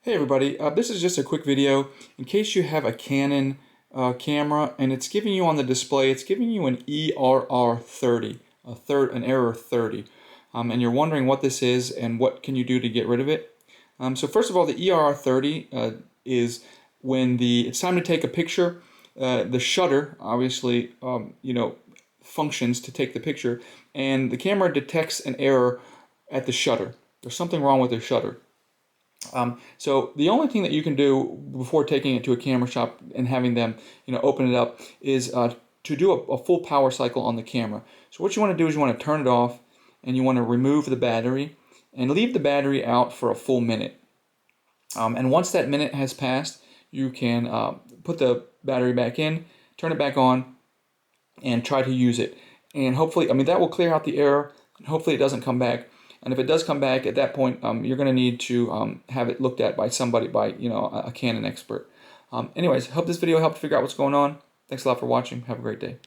Hey everybody, this is just a quick video in case you have a Canon camera and it's giving you on the display, it's giving you an ERR 30, an error 30, and you're wondering what this is and what can you do to get rid of it. So first of all, the ERR 30 is when it's time to take a picture. The shutter obviously functions to take the picture, and the camera detects an error at the shutter. There's something wrong with the shutter. So the only thing that you can do before taking it to a camera shop and having them, open it up is to do a full power cycle on the camera. So what you want to do is you want to turn it off and you want to remove the battery and leave the battery out for a full minute. And once that minute has passed, you can put the battery back in, turn it back on, and try to use it. And hopefully, that will clear out the error, and hopefully it doesn't come back. And if it does come back, at that point, you're going to need to have it looked at by somebody, by a Canon expert. Anyways, hope this video helped figure out what's going on. Thanks a lot for watching. Have a great day.